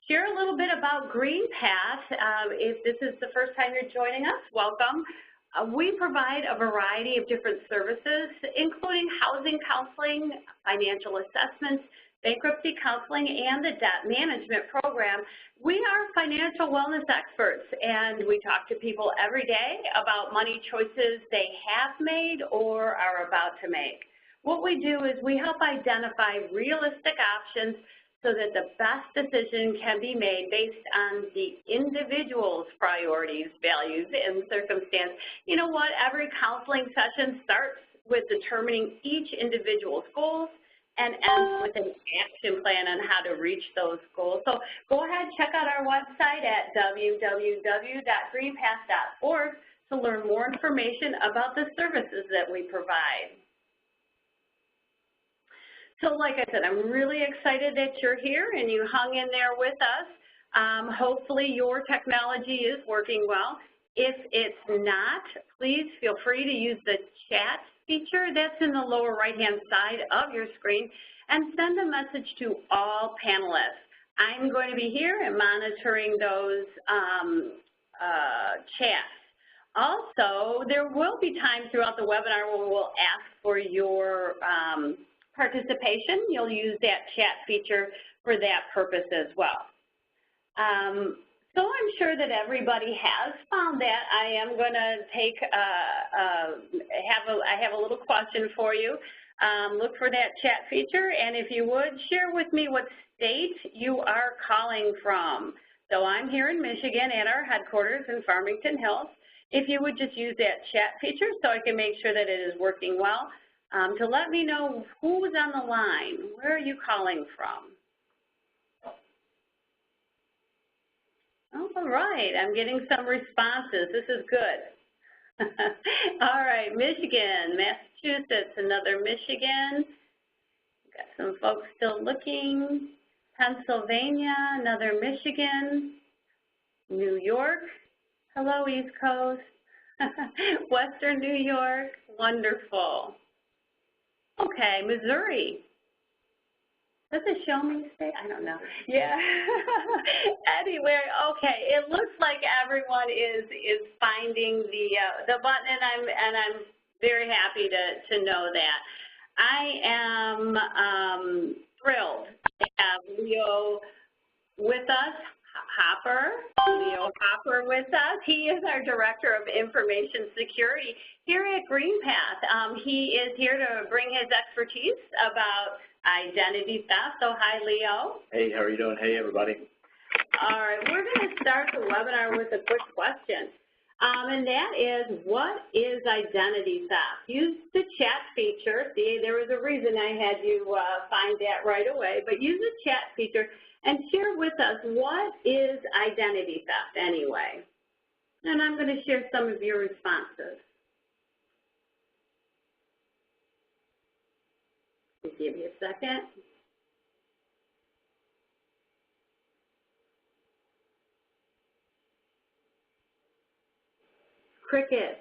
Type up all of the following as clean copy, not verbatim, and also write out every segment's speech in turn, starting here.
share a little bit about GreenPath. If this is the first time you're joining us, welcome. We provide a variety of different services, including housing counseling, financial assessments, bankruptcy counseling, and the debt management program. We are financial wellness experts, and we talk to people every day about money choices they have made or are about to make. What we do is we help identify realistic options so that the best decision can be made based on the individual's priorities, values, and circumstance. You know what? Every counseling session starts with determining each individual's goals and ends with an action plan on how to reach those goals. So go ahead, check out our website at www.greenpath.org to learn more information about the services that we provide. So like I said, I'm really excited that you're here and you hung in there with us. Hopefully your technology is working well. If it's not, please feel free to use the chat feature that's in the lower right-hand side of your screen and send a message to all panelists. I'm going to be here and monitoring those chats. Also, there will be times throughout the webinar where we'll ask for your participation. You'll use that chat feature for that purpose as well. So I'm sure that everybody has found that. I am going to take I have a little question for you. Look for that chat feature, and if you would, share with me what state you are calling from. So I'm here in Michigan at our headquarters in Farmington Hills. If you would just use that chat feature so I can make sure that it is working well. To let me know who's on the line. Where are you calling from? All right, I'm getting some responses. This is good. All right, Michigan, Massachusetts, another Michigan. Got some folks still looking. Pennsylvania, another Michigan. New York, hello East Coast. Western New York, wonderful. Okay, Missouri. Does it show me state? I don't know. Yeah. Anyway, okay. It looks like everyone is finding the button, and I'm very happy to know that. I am thrilled to have Leo with us. Leo Hopper with us. He is our Director of Information Security here at GreenPath. He is here to bring his expertise about identity theft. So hi, Leo. Hey, how are you doing? Hey, everybody. All right, we're going to start the webinar with a quick question. And that is, what is identity theft? Use the chat feature. See, there was a reason I had you find that right away, but use the chat feature and share with us, what is identity theft anyway? And I'm going to share some of your responses. Just give me a second. Cricket.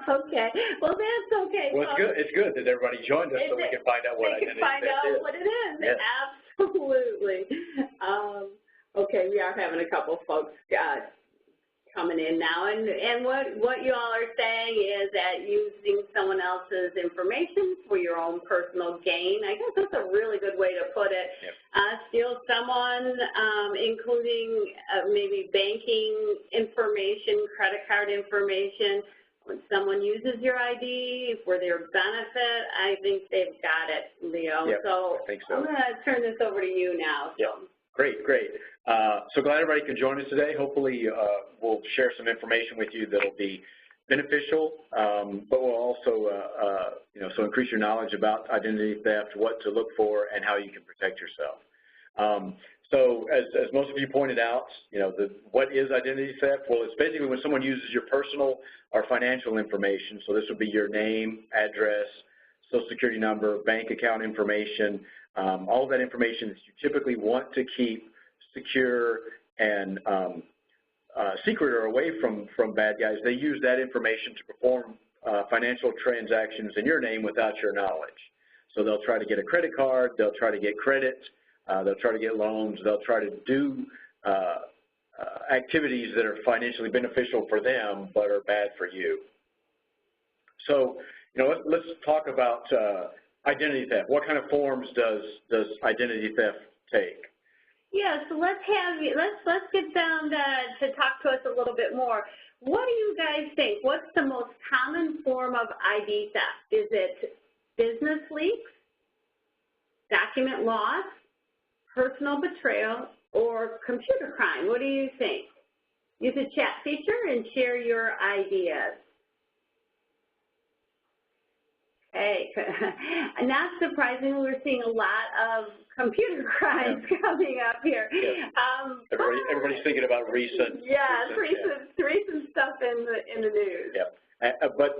Okay. Well, that's okay. Well, it's good. It's good that everybody joined us so we can find out what identity theft is. They can find out what it is. Yes. Absolutely. Okay, we are having a couple folks coming in now, and what you all are saying is that using someone else's information for your own personal gain. I guess that's a really good way to put it. Yep. Steal someone, including maybe banking information, credit card information. When someone uses your ID for their benefit, I think they've got it, Leo. Yep, so I think so. I'm going to turn this over to you now. So. Yep. Great. So glad everybody could join us today. Hopefully we'll share some information with you that will be beneficial, but will also so increase your knowledge about identity theft, what to look for, and how you can protect yourself. So as most of you pointed out, what is identity theft? Well, it's basically when someone uses your personal or financial information. So this would be your name, address, social security number, bank account information, all of that information that you typically want to keep secure and secret or away from bad guys. They use that information to perform financial transactions in your name without your knowledge. So they'll try to get a credit card, they'll try to get credit, They'll try to get loans. They'll try to do activities that are financially beneficial for them but are bad for you. So, let's talk about identity theft. What kind of forms does identity theft take? Yeah, so let's get down to talk to us a little bit more. What do you guys think? What's the most common form of ID theft? Is it business leaks, document loss, personal betrayal, or computer crime? What do you think? Use the chat feature and share your ideas. Okay, not surprisingly, we're seeing a lot of computer crimes coming up here. Yeah. Everybody's thinking about recent. Recent stuff in the news. Yeah, but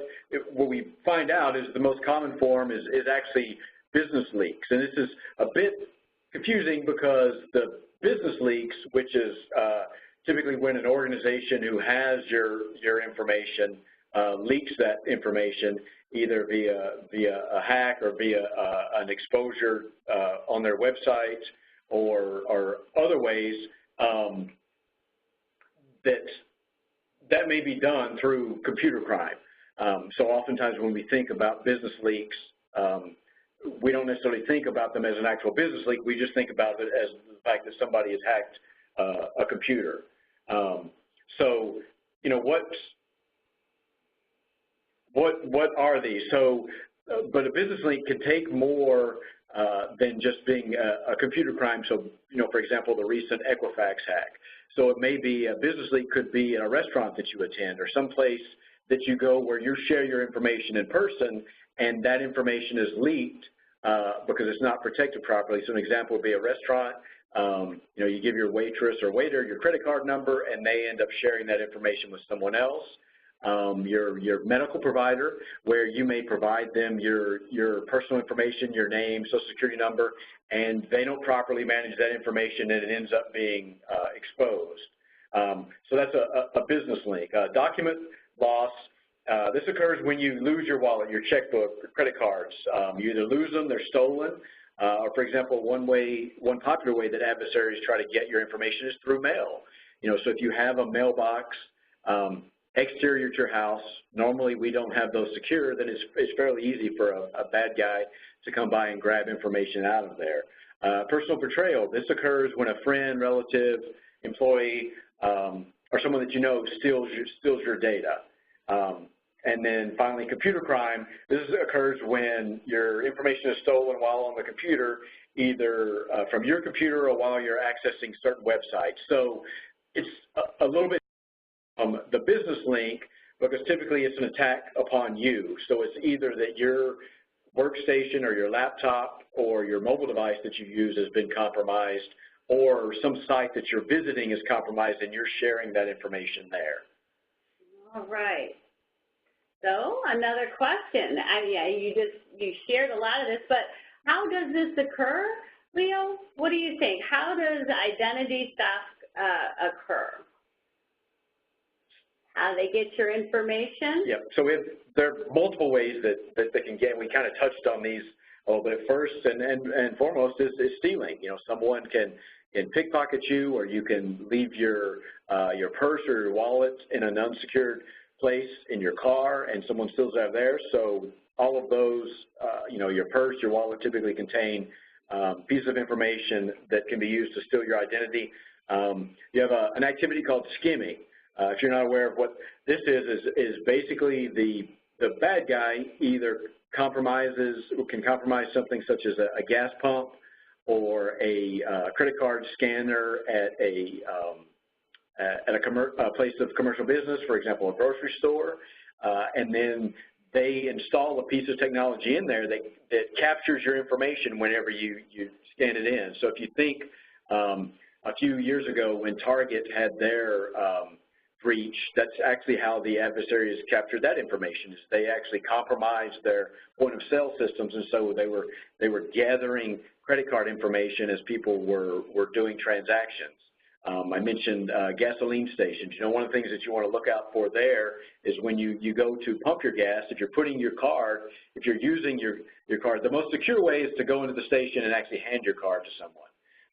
what we find out is the most common form is actually business leaks, and this is a bit confusing because the business leaks, which is typically when an organization who has your information leaks that information, either via a hack or via an exposure on their website or other ways, that may be done through computer crime. So oftentimes when we think about business leaks, we don't necessarily think about them as an actual business leak. We just think about it as the fact that somebody has hacked a computer. So, what are these? So, but a business leak can take more than just being a computer crime. So, for example, the recent Equifax hack. So it may be a business leak could be in a restaurant that you attend or someplace that you go where you share your information in person, and that information is leaked because it's not protected properly. So an example would be a restaurant. You give your waitress or waiter your credit card number, and they end up sharing that information with someone else. Your medical provider, where you may provide them your personal information, your name, social security number, and they don't properly manage that information, and it ends up being exposed. So that's a business leak. Document loss. This occurs when you lose your wallet, your checkbook, your credit cards. You either lose them, they're stolen, or for example, one popular way that adversaries try to get your information is through mail. So if you have a mailbox exterior to your house, normally we don't have those secure, then it's fairly easy for a bad guy to come by and grab information out of there. Personal betrayal. This occurs when a friend, relative, employee, or someone that you know steals your data. And then finally, computer crime. This occurs when your information is stolen while on the computer, either from your computer or while you're accessing certain websites. So it's a little bit the business link, because typically it's an attack upon you. So it's either that your workstation or your laptop or your mobile device that you use has been compromised, or some site that you're visiting is compromised and you're sharing that information there. All right. So another question. You shared a lot of this, but how does this occur, Leo? What do you think? How does identity theft occur? How they get your information? Yeah, so there are multiple ways that they can get. We kind of touched on these a little bit. First and foremost is stealing. Someone can pickpocket you, or you can leave your purse or your wallet in an unsecured place in your car, and someone steals out of there. So all of those, your purse, your wallet typically contain pieces of information that can be used to steal your identity. You have an activity called skimming. If you're not aware of what this is basically the bad guy either can compromise something such as a gas pump or a credit card scanner at a place of commercial business, for example, a grocery store, and then they install a piece of technology in there that captures your information whenever you scan it in. So if you think a few years ago when Target had their breach, that's actually how the adversaries captured that information. Is they actually compromised their point-of-sale systems, and so they were gathering credit card information as people were doing transactions. I mentioned gasoline stations. One of the things that you want to look out for there is when you go to pump your gas, if you're putting your card, if you're using your card, the most secure way is to go into the station and actually hand your card to someone.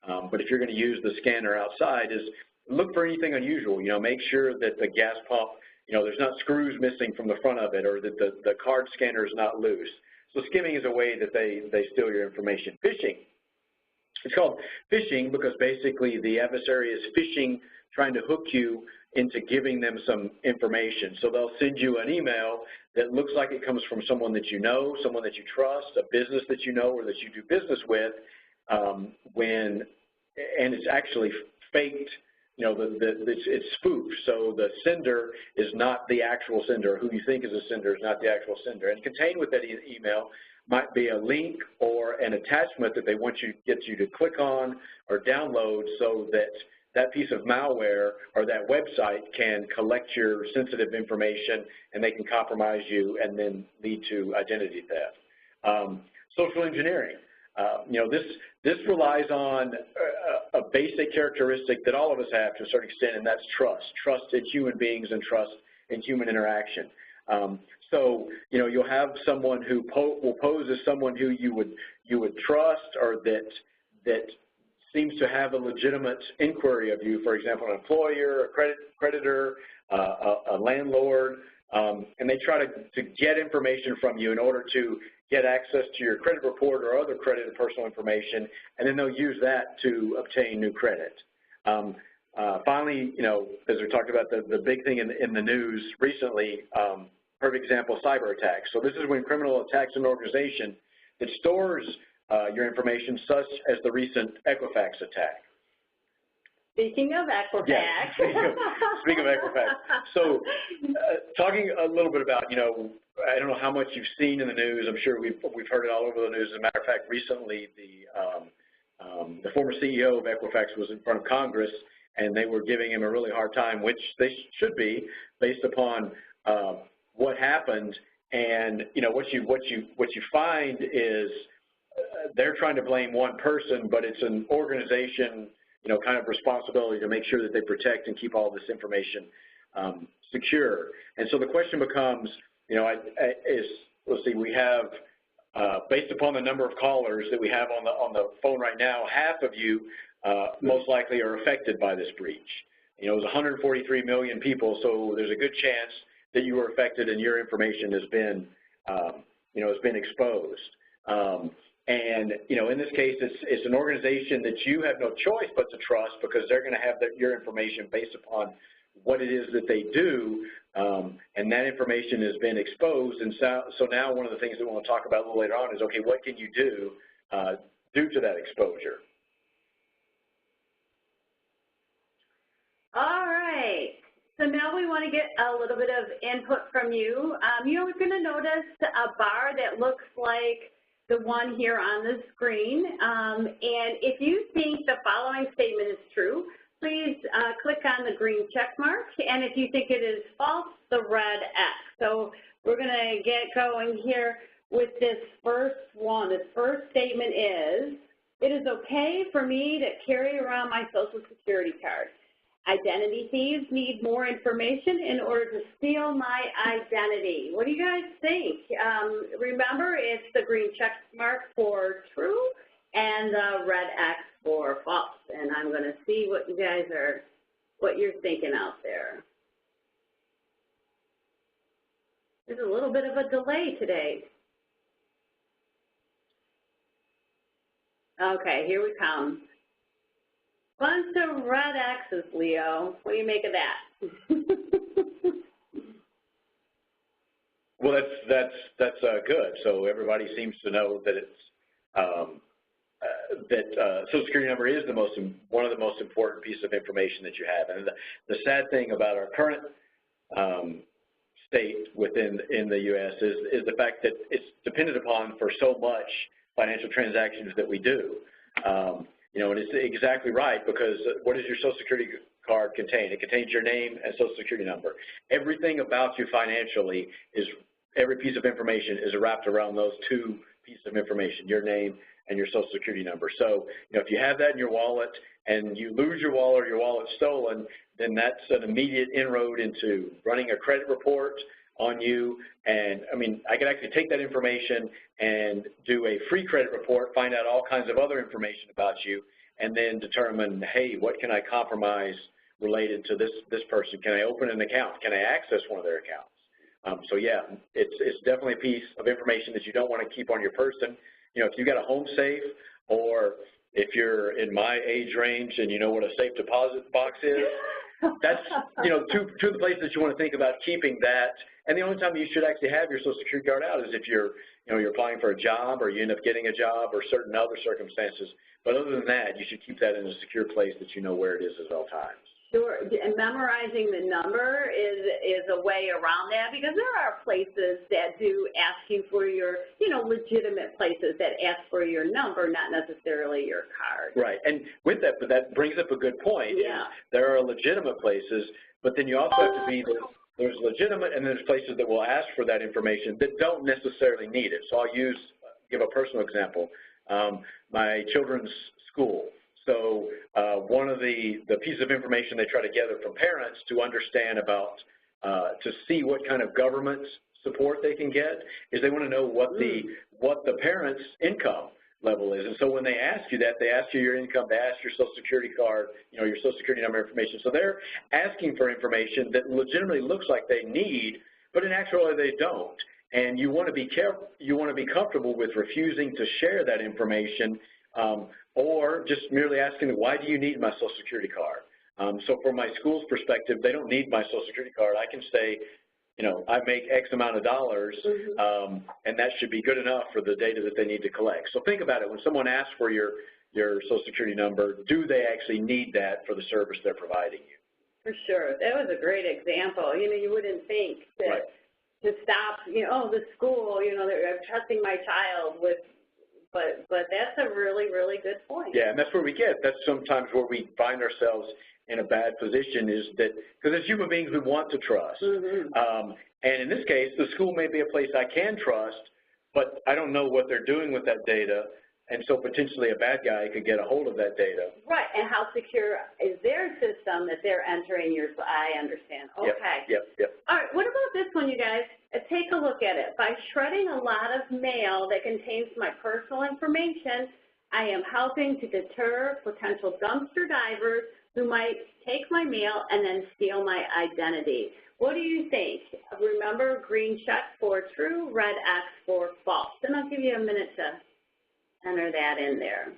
But if you're going to use the scanner outside, is look for anything unusual. Make sure that the gas pump, there's not screws missing from the front of it, or that the card scanner is not loose. So skimming is a way that they steal your information. Phishing. It's called phishing because basically the adversary is phishing, trying to hook you into giving them some information. So they'll send you an email that looks like it comes from someone that you know, someone that you trust, a business that you know or that you do business with, and it's actually faked. It's spoofed. So the sender is not the actual sender. Who you think is a sender is not the actual sender. And contained with that email might be a link or an attachment that they want you get you to click on or download, so that that piece of malware or that website can collect your sensitive information, and they can compromise you and then lead to identity theft. Social engineering. This relies on a basic characteristic that all of us have to a certain extent, and that's trust. Trust in human beings and trust in human interaction. So you'll have someone who will pose as someone who you would trust, or that seems to have a legitimate inquiry of you. For example, an employer, a creditor, a landlord, and they try to get information from you in order to get access to your credit report or other credit and personal information, and then they'll use that to obtain new credit. Finally, as we talked about, the big thing in the news recently, perfect example, cyber attacks. So this is when criminal attacks an organization that stores your information, such as the recent Equifax attack. Speaking of Equifax. Yeah, speaking of Equifax. So talking a little bit about, I don't know how much you've seen in the news. I'm sure we've heard it all over the news. As a matter of fact, recently the former CEO of Equifax was in front of Congress, and they were giving him a really hard time, which they should be, based upon what happened. And what you find is they're trying to blame one person, but it's an organization, kind of responsibility to make sure that they protect and keep all this information secure. And so the question becomes, let's see, we have, based upon the number of callers that we have on the phone right now, half of you most likely are affected by this breach. It was 143 million people, so there's a good chance that you were affected and your information has been, has been exposed. And in this case, it's an organization that you have no choice but to trust, because they're going to have your information based upon what it is that they do, and that information has been exposed. And so now one of the things that we want to talk about a little later on is, okay, what can you do due to that exposure? All right. So now we want to get a little bit of input from you. You're going to notice a bar that looks like the one here on the screen. And if you think the following statement is true, please click on the green check mark. And if you think it is false, the red X. So we're going to get going here with this first one. This first statement is, it is okay for me to carry around my Social Security card. Identity thieves need more information in order to steal my identity. What do you guys think? Remember, it's the green check mark for true and the red X for false. And I'm going to see what you guys are, what you're thinking out there. There's a little bit of a delay today. Okay, here we come. Bunch of red X's, Leo. What do you make of that? Well, that's good. So everybody seems to know that it's that Social Security number is one of the most important pieces of information that you have. And the sad thing about our current state in the U.S. is the fact that it's dependent upon for so much financial transactions that we do. And it's exactly right, because what does your Social Security card contain? It contains your name and Social Security number. Everything about you financially every piece of information is wrapped around those two pieces of information, your name and your Social Security number. So, if you have that in your wallet and you lose your wallet or your wallet's stolen, then that's an immediate inroad into running a credit report on you. And I can actually take that information and do a free credit report, find out all kinds of other information about you, and then determine, hey, what can I compromise related to this person? Can I open an account? Can I access one of their accounts? So yeah, it's definitely a piece of information that you don't want to keep on your person. You know, if you've got a home safe, or if you're in my age range and you know what a safe deposit box is, that's, you know, two of the places that you want to think about keeping that. And the only time you should actually have your Social Security card out is if you're, you know, you're applying for a job, or you end up getting a job, or certain other circumstances. But other than that, you should keep that in a secure place that you know where it is at all times. Sure, and memorizing the number is a way around that, because there are places that do ask you for your, you know, legitimate places that ask for your number, not necessarily your card. Right, and with that, but that brings up a good point. Yeah. There are legitimate places, but then you also have to be, there's legitimate, and there's places that will ask for that information that don't necessarily need it. So I'll give a personal example. My children's school. So one of the pieces of information they try to gather from parents to understand about, to see what kind of government support they can get, is they want to know what the parents' income level is. And so when they ask you that, they ask you your income, they ask your Social Security card, you know, your Social Security number information. So they're asking for information that legitimately looks like they need, but in actuality they don't. And you want to be careful, you want to be comfortable with refusing to share that information, or just merely asking, why do you need my Social Security card? So from my school's perspective, they don't need my Social Security card. I can say, you know, I make X amount of dollars, and that should be good enough for the data that they need to collect. So think about it. When someone asks for your Social Security number, do they actually need that for the service they're providing you? For sure. That was a great example. You know, you wouldn't think that to stop, you know, the school, you know, they're trusting my child with, but that's a really, really good point. Yeah, and that's where that's sometimes where we find ourselves in a bad position, is that, because as human beings, we want to trust. And in this case, the school may be a place I can trust, but I don't know what they're doing with that data, and so potentially a bad guy could get a hold of that data. Right, and how secure is their system that they're entering your, I understand. Okay. Yep. All right, what about this one, you guys? Take a look at it. By shredding a lot of mail that contains my personal information, I am helping to deter potential dumpster divers who might take my mail and then steal my identity. What do you think? Remember, green check for true, red X for false. And I'll give you a minute to enter that in there.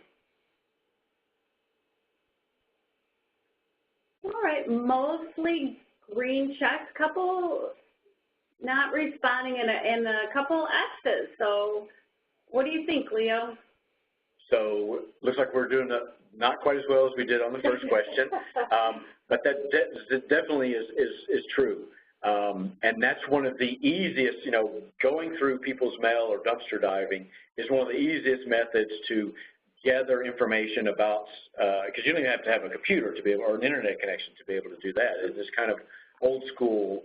All right, mostly green checks, couple not responding, and a couple X's. So what do you think, Leo? So looks like we're doing not quite as well as we did on the first question, but that definitely is true. And that's one of the easiest, you know, going through people's mail or dumpster diving is one of the easiest methods to gather information about, because you don't even have to have a computer to be able, or an internet connection to be able to do that. It's this kind of old school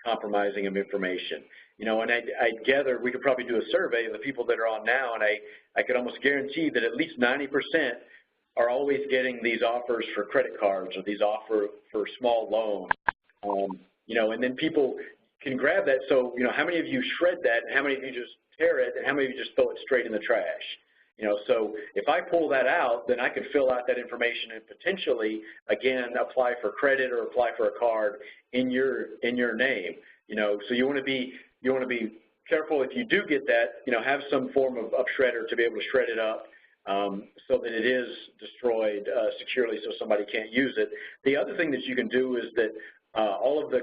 compromising of information. You know, and I gather we could probably do a survey of the people that are on now, and I could almost guarantee that at least 90% are always getting these offers for credit cards or these offers for small loans. You know, and then people can grab that. So, you know, how many of you shred that, and how many of you just tear it, and how many of you just throw it straight in the trash? You know, so if I pull that out, then I could fill out that information and potentially, again, apply for credit or apply for a card in your name. You know, so you want to be careful if you do get that. You know, have some form of shredder to be able to shred it up so that it is destroyed securely, so somebody can't use it. The other thing that you can do is that all of the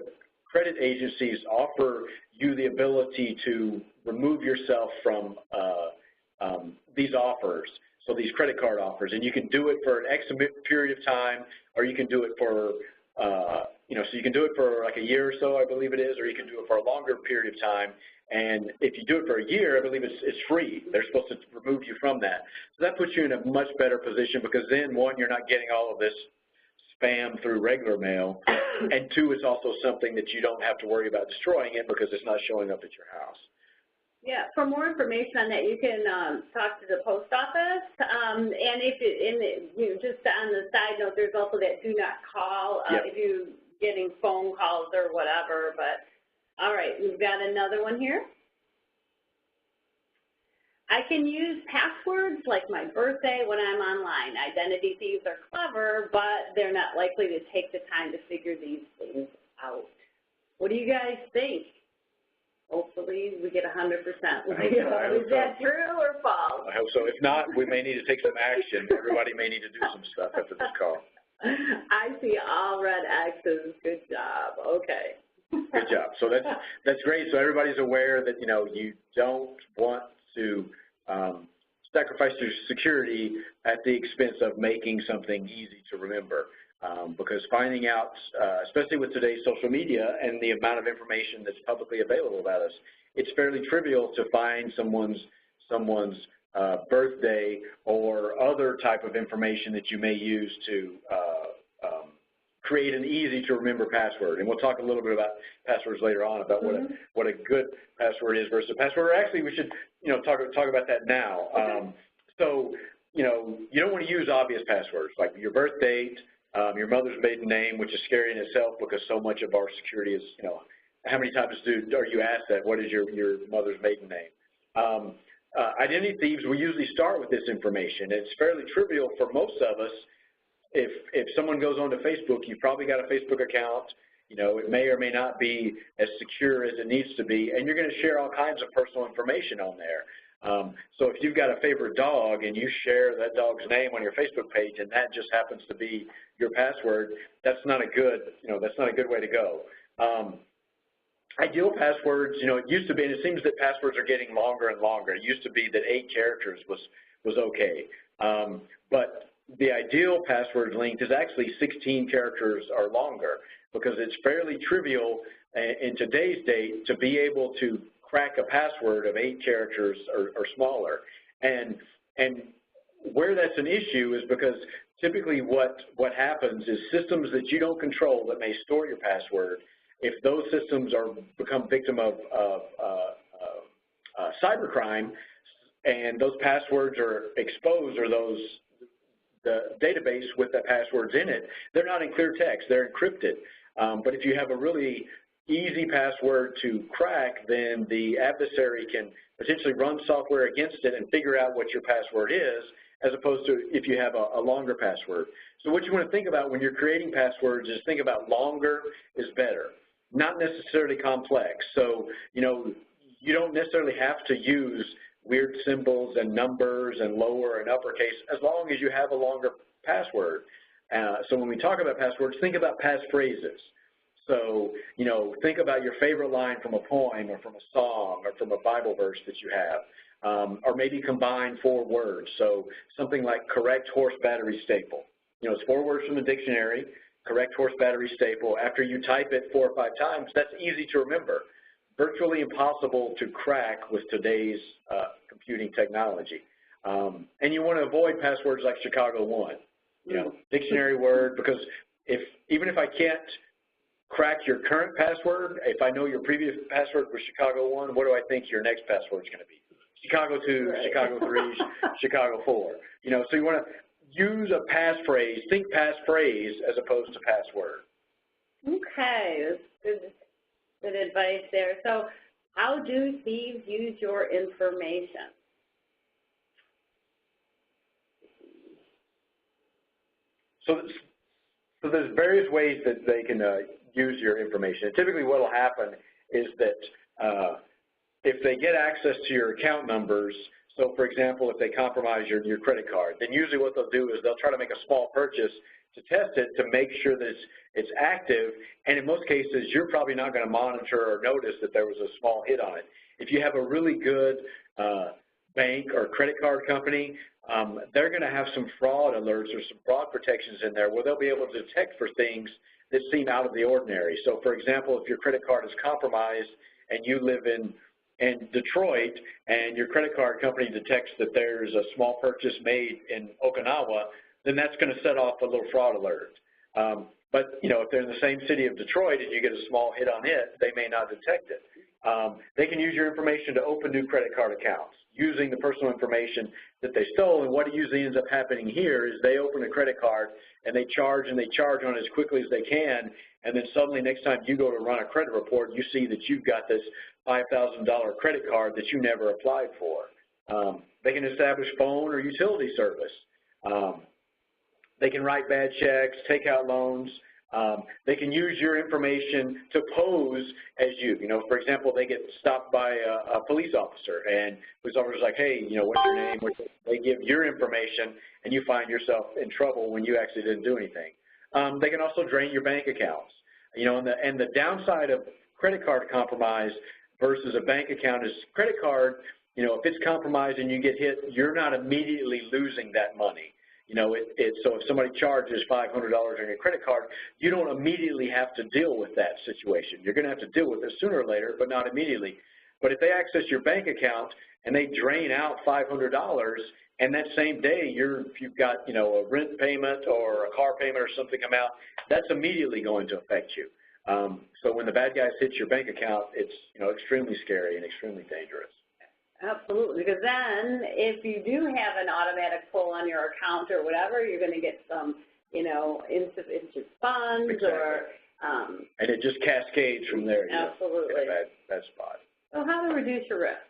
credit agencies offer you the ability to remove yourself from these offers, so these credit card offers, and you can do it for an X period of time, or you can do it for, you know, so you can do it for like a year or so, I believe it is, or you can do it for a longer period of time. And if you do it for a year, I believe it's free. They're supposed to remove you from that. So that puts you in a much better position, because then, one, you're not getting all of this spam through regular mail, and two, it's also something that you don't have to worry about destroying it because it's not showing up at your house. Yeah, for more information on that, you can talk to the post office. And if you know, just on the side note, there's also that do not call if you're getting phone calls or whatever. But all right, we've got another one here. I can use passwords like my birthday when I'm online. Identity thieves are clever, but they're not likely to take the time to figure these things out. What do you guys think? Hopefully we get 100%. Is that true or false? I hope so. If not, we may need to take some action. Everybody may need to do some stuff after this call. I see all red X's. Good job. Okay. Good job. So that's great. So everybody's aware that, you know, you don't want to sacrifice your security at the expense of making something easy to remember. Because finding out, especially with today's social media and the amount of information that's publicly available about us, it's fairly trivial to find someone's birthday or other type of information that you may use to create an easy-to-remember password. And we'll talk a little bit about passwords later on, about what a good password is versus a password. Or actually, we should, you know, talk about that now. So, you know, you don't want to use obvious passwords like your birth date, your mother's maiden name, which is scary in itself because so much of our security is, you know, how many times are you asked that? What is your mother's maiden name? Identity thieves, we usually start with this information. It's fairly trivial for most of us. If someone goes onto Facebook, you've probably got a Facebook account. You know, it may or may not be as secure as it needs to be, and you're going to share all kinds of personal information on there. So if you've got a favorite dog and you share that dog's name on your Facebook page, and that just happens to be your password, that's not a good, you know, that's not a good way to go. Ideal passwords, you know, it used to be, and it seems that passwords are getting longer and longer. It used to be that 8 characters was okay, but the ideal password length is actually 16 characters or longer, because it's fairly trivial in today's date to be able to crack a password of 8 characters or smaller. And where that's an issue is because typically what happens is systems that you don't control that may store your password, if those systems become victim of cybercrime and those passwords are exposed, or the database with the passwords in it, they're not in clear text, they're encrypted. But if you have a really easy password to crack, then the adversary can potentially run software against it and figure out what your password is, as opposed to if you have a longer password. So what you want to think about when you're creating passwords is think about longer is better, not necessarily complex. So, you know, you don't necessarily have to use weird symbols and numbers and lower and uppercase as long as you have a longer password. So when we talk about passwords, think about passphrases. So, you know, think about your favorite line from a poem or from a song or from a Bible verse that you have, or maybe combine 4 words. So something like correct horse battery staple. You know, it's 4 words from the dictionary, correct horse battery staple. After you type it 4 or 5 times, that's easy to remember. Virtually impossible to crack with today's computing technology. And you want to avoid passwords like Chicago 1, you know, dictionary word, because even if I can't crack your current password, if I know your previous password was Chicago 1, what do I think your next password is going to be? Chicago 2, right. Chicago 3, Chicago 4. You know, so you want to use a passphrase, think passphrase as opposed to password. Okay, that's good advice there. So how do thieves use your information? So there's various ways that they can use your information. And typically what will happen is that if they get access to your account numbers, so for example, if they compromise your credit card, then usually what they'll do is they'll try to make a small purchase to test it to make sure that it's active, and in most cases you're probably not going to monitor or notice that there was a small hit on it. If you have a really good bank or credit card company, they're going to have some fraud alerts or some fraud protections in there where they'll be able to detect for things that seem out of the ordinary. So for example, if your credit card is compromised and you live in Detroit and your credit card company detects that there's a small purchase made in Okinawa, then that's going to set off a little fraud alert. But, you know, if they're in the same city of Detroit and you get a small hit on it, they may not detect it. They can use your information to open new credit card accounts using the personal information that they stole. And what usually ends up happening here is they open a credit card and they charge on it as quickly as they can. And then suddenly next time you go to run a credit report, you see that you've got this $5,000 credit card that you never applied for. They can establish phone or utility service. They can write bad checks, take out loans. They can use your information to pose as you. You know, for example, they get stopped by a police officer, and the police officer's like, hey, you know, what's your name? They give your information, and you find yourself in trouble when you actually didn't do anything. They can also drain your bank accounts. You know, and the downside of credit card compromise versus a bank account is credit card, you know, if it's compromised and you get hit, you're not immediately losing that money. You know, so if somebody charges $500 on your credit card, you don't immediately have to deal with that situation. You're going to have to deal with it sooner or later, but not immediately. But if they access your bank account and they drain out $500, and that same day if you've got, you know, a rent payment or a car payment or something come out, that's immediately going to affect you. So when the bad guys hit your bank account, it's, you know, extremely scary and extremely dangerous. Absolutely, because then if you do have an automatic pull on your account or whatever, you're going to get some, you know, insufficient funds. Exactly. Or and it just cascades from there. Absolutely. You know, in a bad spot. So how to reduce your risk?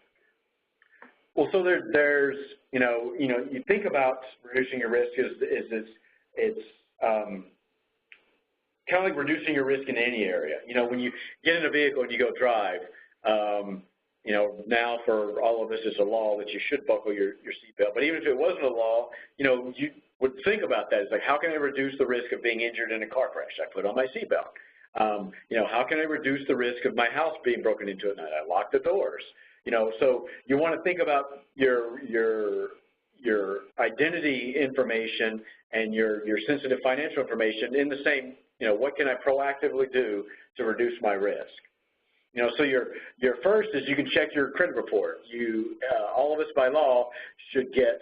Well, so there's you know, you think about reducing your risk it's kind of like reducing your risk in any area. You know, when you get in a vehicle and you go drive, you know, now for all of us, it's a law that you should buckle your seatbelt. But even if it wasn't a law, you know, you would think about that. It's like, how can I reduce the risk of being injured in a car crash? I put on my seatbelt. You know, how can I reduce the risk of my house being broken into at night? I lock the doors. You know, so you want to think about your identity information and your sensitive financial information in the same, you know, what can I proactively do to reduce my risk? You know, so your first is you can check your credit report. All of us by law should get,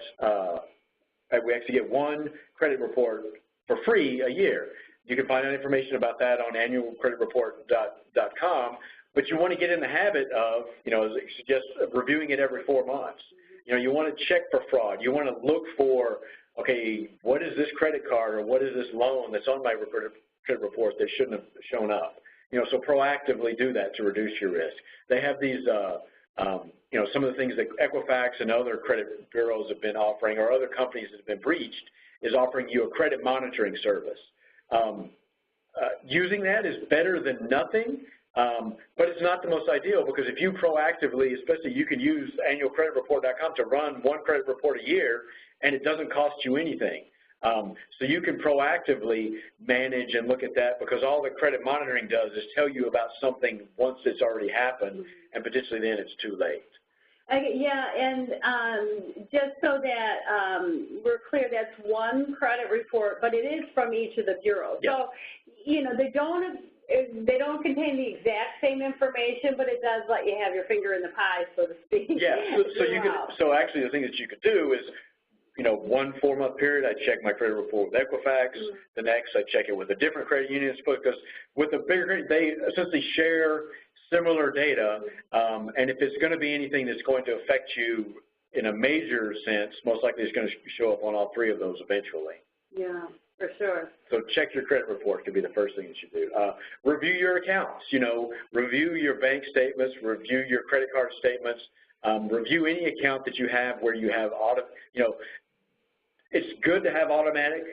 we actually get one credit report for free a year. You can find out information about that on annualcreditreport.com, but you want to get in the habit of, you know, just reviewing it every 4 months. You know, you want to check for fraud. You want to look for, okay, what is this credit card or what is this loan that's on my credit report that shouldn't have shown up? You know, so proactively do that to reduce your risk. They have these, you know, some of the things that Equifax and other credit bureaus have been offering, or other companies that have been breached, is offering you a credit monitoring service. Using that is better than nothing, but it's not the most ideal, because if you proactively, especially you can use annualcreditreport.com to run one credit report a year, and it doesn't cost you anything. So you can proactively manage and look at that, because all the credit monitoring does is tell you about something once it's already happened, and potentially then it's too late. Yeah, and just so that we're clear, that's one credit report, but it is from each of the bureaus. Yep. So, you know, they don't contain the exact same information, but it does let you have your finger in the pie, so to speak. Yeah, so actually the thing that you could do is, you know, 1 4-month period, I check my credit report with Equifax. The next, I check it with a different credit union, because with the bigger credit, they essentially share similar data, and if it's going to be anything that's going to affect you in a major sense, most likely it's going to show up on all 3 of those eventually. Yeah, for sure. So check your credit report could be the first thing that you do. Review your accounts, you know, review your bank statements, review your credit card statements, review any account that you have where you have you know, it's good to have automatic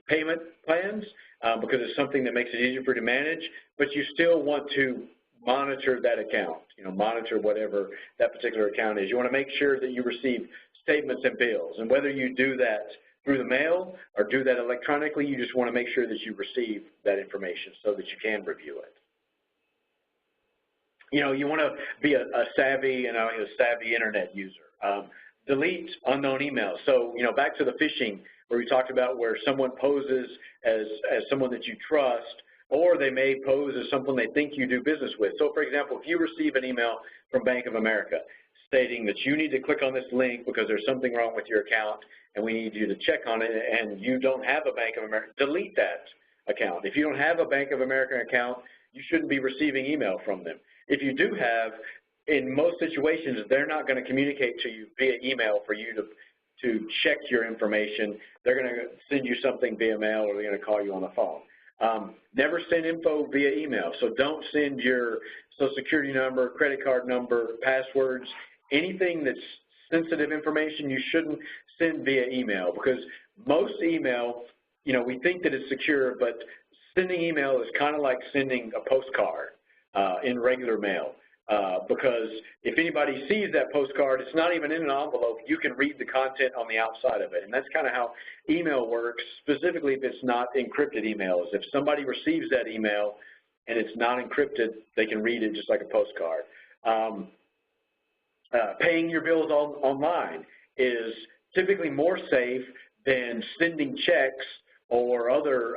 payment plans because it's something that makes it easier for you to manage, but you still want to monitor that account, you know, monitor whatever that particular account is. You want to make sure that you receive statements and bills, and whether you do that through the mail or do that electronically, you just want to make sure that you receive that information so that you can review it. You know, you want to be a savvy internet user. Delete unknown emails. So, you know, back to the phishing where we talked about where someone poses as someone that you trust, or they may pose as someone they think you do business with. So, for example, if you receive an email from Bank of America stating that you need to click on this link because there's something wrong with your account and we need you to check on it, and you don't have a Bank of America, delete that account. If you don't have a Bank of America account, you shouldn't be receiving email from them. If you do have, in most situations, they're not going to communicate to you via email for you to check your information. They're going to send you something via mail, or they're going to call you on the phone. Never send info via email. So don't send your Social Security number, credit card number, passwords, anything that's sensitive information, you shouldn't send via email, because most email, we think that it's secure, but sending email is kind of like sending a postcard in regular mail. Because if anybody sees that postcard, it's not even in an envelope, you can read the content on the outside of it. And that's kind of how email works, specifically if it's not encrypted emails. If somebody receives that email and it's not encrypted, they can read it just like a postcard. Paying your bills online is typically more safe than sending checks or other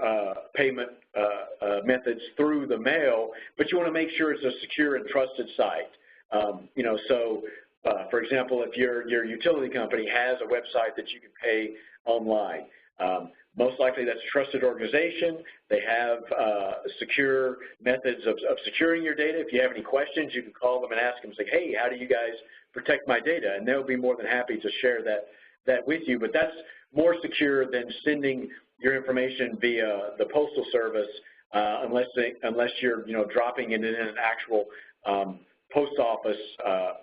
payment methods through the mail, but you want to make sure it's a secure and trusted site. For example, if your utility company has a website that you can pay online, most likely that's a trusted organization. They have secure methods of securing your data. If you have any questions, you can call them and ask them, say, hey, how do you guys protect my data? And they'll be more than happy to share that with you. But that's more secure than sending your information via the postal service, unless you're dropping it in an actual post office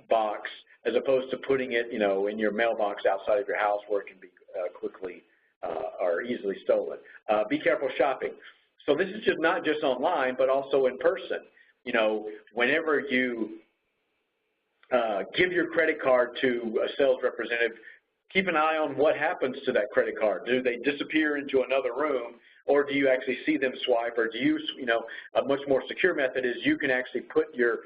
box, as opposed to putting it in your mailbox outside of your house where it can be quickly or easily stolen. Be careful shopping. So this is not just online, but also in person. Whenever you give your credit card to a sales representative, keep an eye on what happens to that credit card. Do they disappear into another room, or do you actually see them swipe, or do you, a much more secure method is you can actually put your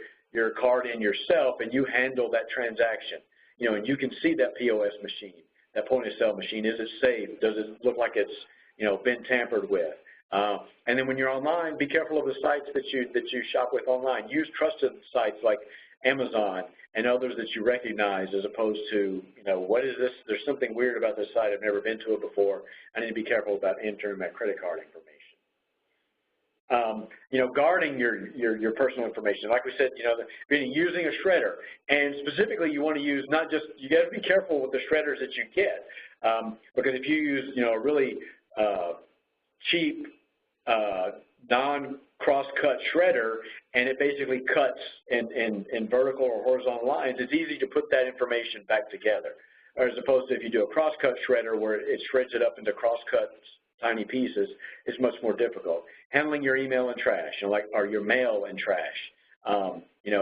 card in yourself and you handle that transaction. And you can see that POS machine, that point of sale machine. Is it safe? Does it look like it's, been tampered with? And then when you're online, be careful of the sites that you shop with online. Use trusted sites like Amazon and others that you recognize, as opposed to, what is this? There's something weird about this site. I've never been to it before. I need to be careful about entering my credit card information. Guarding your personal information. Like we said, using a shredder. And specifically, you want to use you got to be careful with the shredders that you get. Because if you use, a really cheap, non-cross-cut shredder, and it basically cuts in vertical or horizontal lines, it's easy to put that information back together. Or as opposed to if you do a cross-cut shredder where it shreds it up into cross-cut tiny pieces, it's much more difficult. Handling your email and trash, or your mail and trash.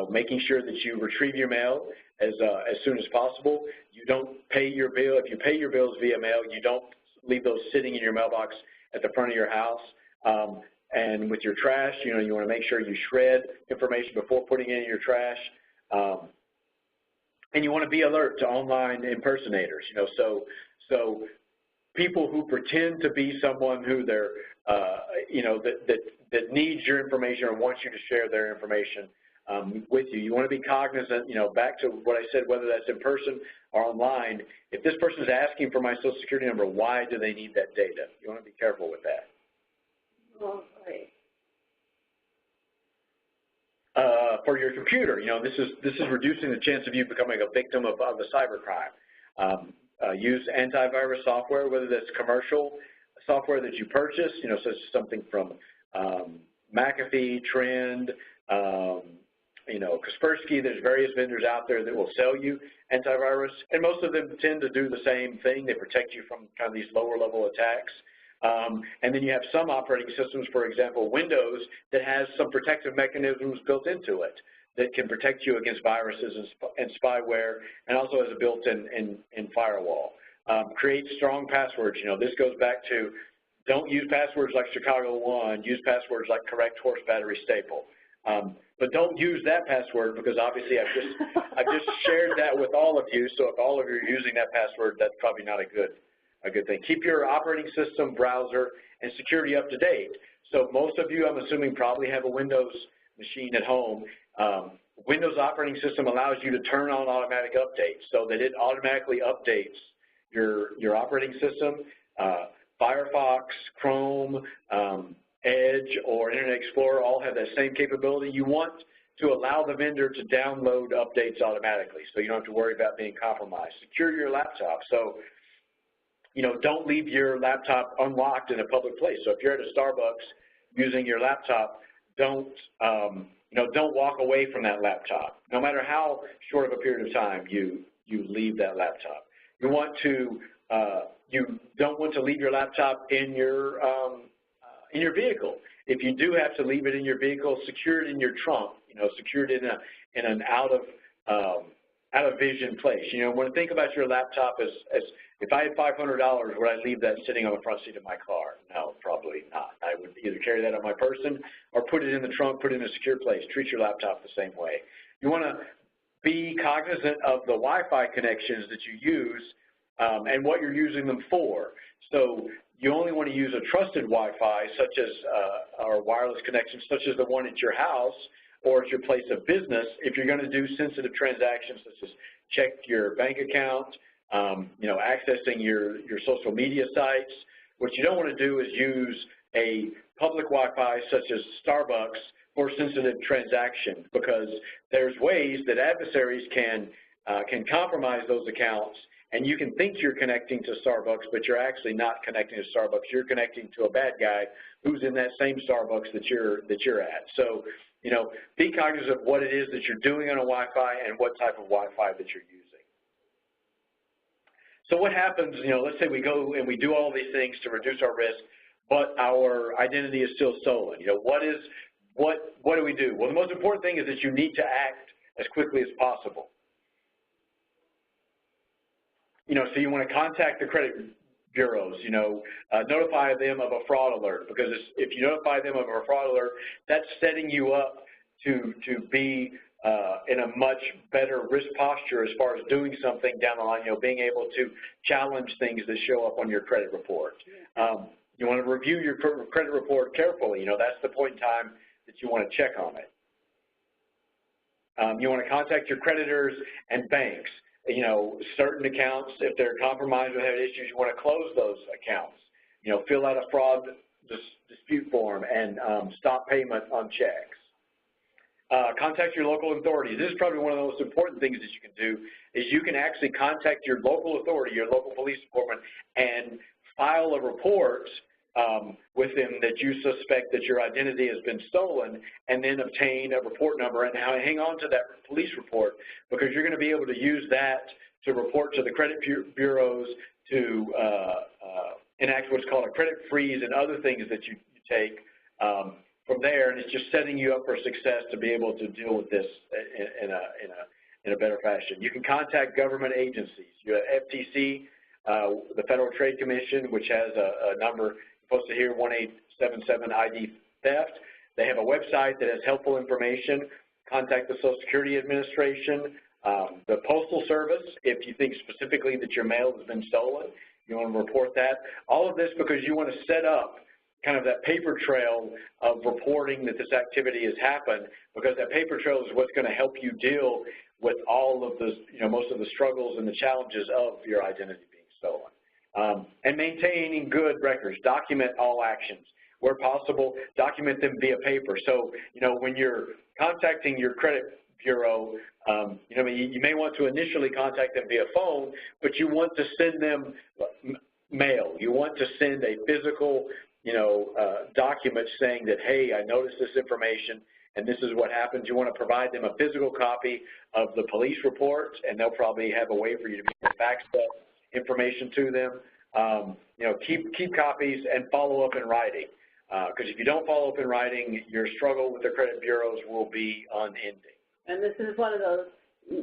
Making sure that you retrieve your mail as soon as possible. You don't pay your bill. If you pay your bills via mail, you don't leave those sitting in your mailbox at the front of your house. And with your trash, you want to make sure you shred information before putting it in your trash. And you want to be alert to online impersonators. So people who pretend to be someone who they're, that needs your information or wants you to share their information with you. You want to be cognizant, back to what I said, whether that's in person or online. If this person is asking for my Social Security number, why do they need that data? You want to be careful with that. All right. For your computer, this is reducing the chance of you becoming a victim of a cybercrime. Use antivirus software, whether that's commercial software that you purchase, such as something from McAfee, Trend, Kaspersky. There's various vendors out there that will sell you antivirus, and most of them tend to do the same thing. They protect you from kind of these lower level attacks. And then you have some operating systems, for example, Windows, that has some protective mechanisms built into it that can protect you against viruses and spyware, and also has a built-in firewall. Create strong passwords. This goes back to don't use passwords like Chicago 1. Use passwords like correct horse battery staple. But don't use that password, because obviously I've just shared that with all of you. So if all of you are using that password, that's probably not a good thing. Keep your operating system, browser, and security up to date. So most of you, I'm assuming, probably have a Windows machine at home. Windows operating system allows you to turn on automatic updates so that it automatically updates your operating system. Firefox, Chrome, Edge, or Internet Explorer all have that same capability. You want to allow the vendor to download updates automatically so you don't have to worry about being compromised. Secure your laptop. So don't leave your laptop unlocked in a public place. So if you're at a Starbucks using your laptop, don't walk away from that laptop. No matter how short of a period of time you you leave that laptop. You don't want to leave your laptop in your vehicle. If you do have to leave it in your vehicle, secure it in your trunk. Secure it in an out of vision place. When I think about your laptop as if I had $500, would I leave that sitting on the front seat of my car? No, probably not. I would either carry that on my person or put it in the trunk, put it in a secure place. Treat your laptop the same way. You want to be cognizant of the Wi-Fi connections that you use and what you're using them for. So you only want to use a trusted Wi-Fi, such as or wireless connection, such as the one at your house or at your place of business, if you're going to do sensitive transactions, such as check your bank account, accessing your social media sites. What you don't want to do is use a public Wi-Fi, such as Starbucks, for sensitive transactions, because there's ways that adversaries can compromise those accounts, and you can think you're connecting to Starbucks, but you're actually not connecting to Starbucks. You're connecting to a bad guy who's in that same Starbucks that you're at. So, be cognizant of what it is that you're doing on a Wi-Fi and what type of Wi-Fi that you're using. So what happens, let's say we go and we do all these things to reduce our risk, but our identity is still stolen. What do we do? Well, the most important thing is that you need to act as quickly as possible. So you want to contact the credit bureaus, notify them of a fraud alert, because if you notify them of a fraud alert, that's setting you up to be in a much better risk posture as far as doing something down the line, being able to challenge things that show up on your credit report. You want to review your credit report carefully. That's the point in time that you want to check on it. You want to contact your creditors and banks. Certain accounts, if they're compromised or have issues, you want to close those accounts. Fill out a fraud dispute form and stop payment on checks. Contact your local authorities. This is probably one of the most important things that you can do, is you can actually contact your local authority, your local police department, and file a report with them that you suspect that your identity has been stolen, and then obtain a report number and hang on to that police report, because you're going to be able to use that to report to the credit bureaus to enact what's called a credit freeze and other things that you take from there, and it's just setting you up for success to be able to deal with this in a better fashion. You can contact government agencies. You have FTC, the Federal Trade Commission, which has a number supposed to hear 1-877-ID theft. They have a website that has helpful information. Contact the Social Security Administration, the Postal Service, if you think specifically that your mail has been stolen. You want to report that. All of this because you want to set up kind of that paper trail of reporting that this activity has happened, because that paper trail is what's going to help you deal with all of the, most of the struggles and the challenges of your identity being stolen. And maintaining good records. Document all actions. Where possible, document them via paper. So, when you're contacting your credit bureau, you may want to initially contact them via phone, but you want to send them mail. You want to send a physical, document saying that, hey, I noticed this information and this is what happens. You want to provide them a physical copy of the police report, and they'll probably have a way for you to be able to fax that information to them. Keep copies and follow up in writing, because if you don't follow up in writing, your struggle with the credit bureaus will be unending. And this is one of those,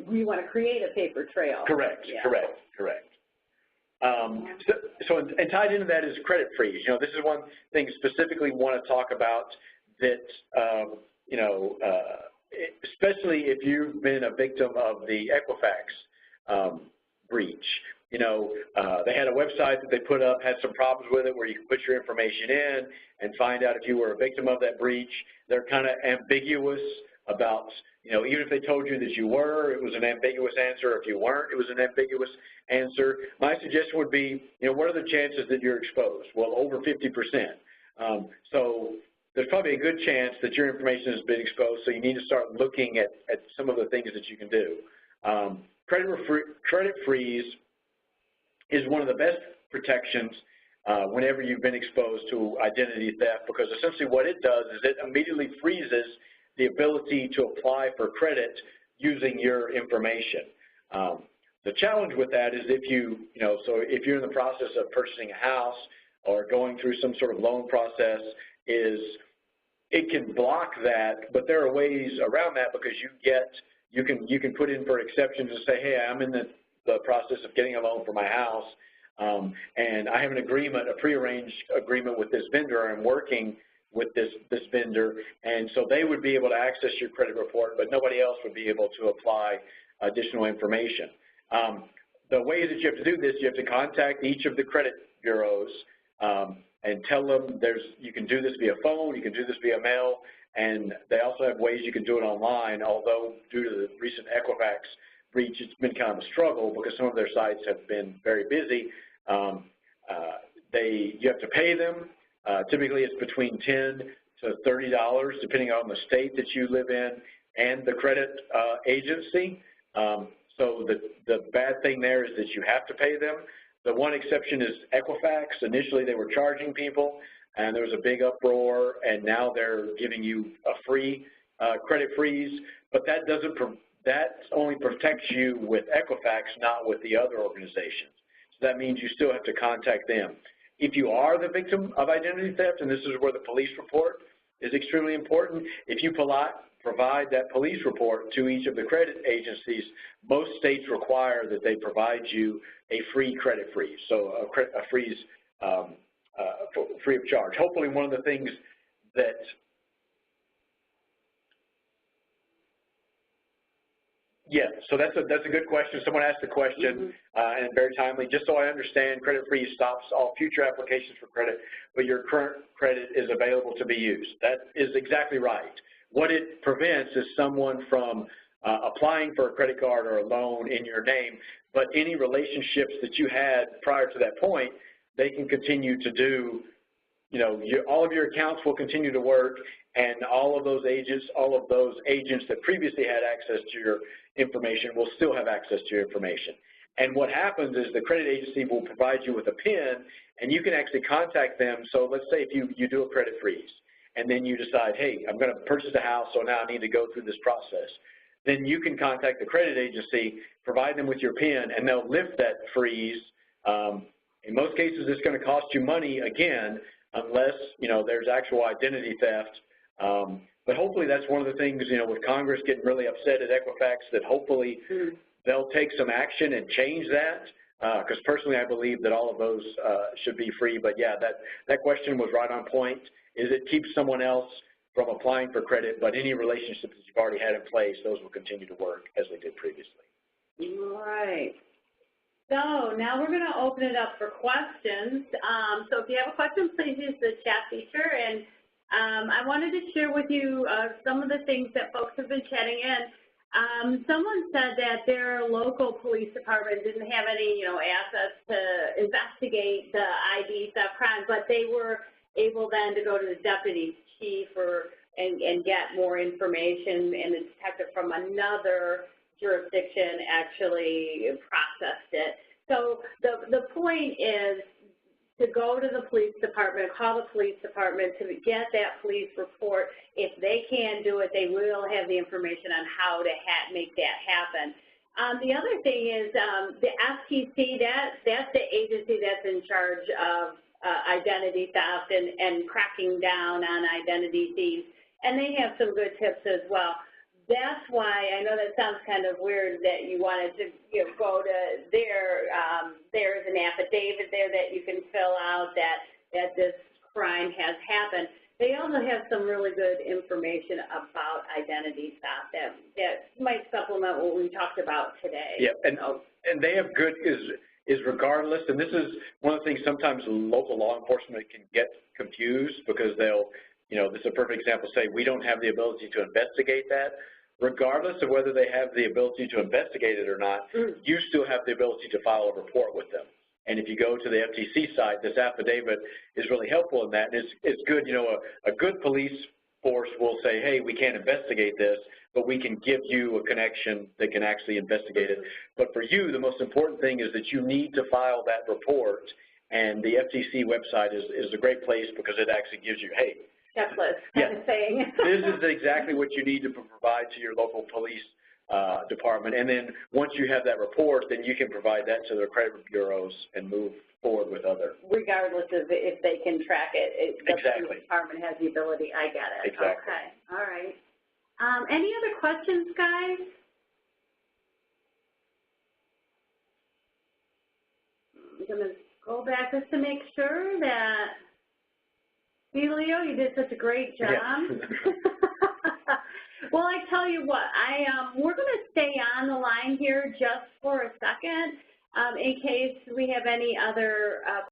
we want to create a paper trail. Correct, yeah. Correct. So tied into that is credit freeze. This is one thing specifically we want to talk about that, especially if you've been a victim of the Equifax breach. They had a website that they put up, had some problems with it, where you can put your information in and find out if you were a victim of that breach. They're kind of ambiguous about, even if they told you that you were, it was an ambiguous answer. If you weren't, it was an ambiguous answer. My suggestion would be, what are the chances that you're exposed? Well, over 50%. So there's probably a good chance that your information has been exposed, so you need to start looking at some of the things that you can do. Credit freeze is one of the best protections whenever you've been exposed to identity theft, because essentially what it does is it immediately freezes the ability to apply for credit using your information. The challenge with that is if so if you're in the process of purchasing a house or going through some sort of loan process, it can block that, but there are ways around that because you can put in for exceptions and say, hey, I'm in the process of getting a loan for my house, and I have an agreement, a prearranged agreement with this vendor. I'm working with this vendor, and so they would be able to access your credit report, but nobody else would be able to apply additional information. The ways that you have to do this, you have to contact each of the credit bureaus and tell them you can do this via phone, you can do this via mail, and they also have ways you can do it online, although due to the recent Equifax breach, it's been kind of a struggle because some of their sites have been very busy. You have to pay them. Typically, it's between $10 to $30, depending on the state that you live in and the credit agency. So the bad thing there is that you have to pay them. The one exception is Equifax. Initially, they were charging people, and there was a big uproar, and now they're giving you a free credit freeze. But that only protects you with Equifax, not with the other organizations. So that means you still have to contact them. If you are the victim of identity theft, and this is where the police report is extremely important, if you provide that police report to each of the credit agencies, most states require that they provide you a free credit freeze, so a freeze free of charge. Hopefully one of the things that so that's a good question. Someone asked the question, and very timely. Just so I understand, credit freeze stops all future applications for credit, but your current credit is available to be used. That is exactly right. What it prevents is someone from applying for a credit card or a loan in your name, but any relationships that you had prior to that point, they can continue to do, all of your accounts will continue to work, and all of those agents that previously had access to your information will still have access to your information. And what happens is the credit agency will provide you with a PIN, and you can actually contact them. So let's say if you do a credit freeze, and then you decide, hey, I'm going to purchase a house, so now I need to go through this process. Then you can contact the credit agency, provide them with your PIN, and they'll lift that freeze. In most cases, it's going to cost you money, again, unless, there's actual identity theft. But hopefully that's one of the things, with Congress getting really upset at Equifax, that hopefully they'll take some action and change that. Because personally, I believe that all of those should be free. But yeah, that question was right on point. Is it keeps someone else from applying for credit, but any relationships that you've already had in place, those will continue to work as they did previously. All right. So now we're going to open it up for questions. So if you have a question, please use the chat feature. And I wanted to share with you some of the things that folks have been chatting in. Someone said that their local police department didn't have any, assets to investigate the ID theft crime, but they were able then to go to the deputy chief and get more information, and the detective from another jurisdiction actually processed it. So the point is to go to the police department, call the police department to get that police report. If they can do it, they will have the information on how to make that happen. The other thing is the FTC, that's the agency that's in charge of identity theft and cracking down on identity thieves, and they have some good tips as well. That's why I know that sounds kind of weird that you wanted to go to there's an affidavit there that you can fill out that this crime has happened. They also have some really good information about identity theft that might supplement what we talked about today. Yeah, and they have good is regardless, and this is one of the things sometimes local law enforcement can get confused because they'll, this is a perfect example, say we don't have the ability to investigate that. Regardless of whether they have the ability to investigate it or not, you still have the ability to file a report with them. And if you go to the FTC site, this affidavit is really helpful in that. And it's good, a good police force will say, hey, we can't investigate this, but we can give you a connection that can actually investigate it. But for you, the most important thing is that you need to file that report, and the FTC website is a great place because it actually gives you, hey, checklist kind of thing. This is exactly what you need to provide to your local police department. And then once you have that report, then you can provide that to the credit bureaus and move forward with other. Regardless of if they can track it, Exactly. The department has the ability. I get it. Exactly. Okay. All right. Any other questions, guys? I'm going to go back just to make sure that, see, Leo, you did such a great job. Yeah. Well, I tell you what, we're going to stay on the line here just for a second in case we have any other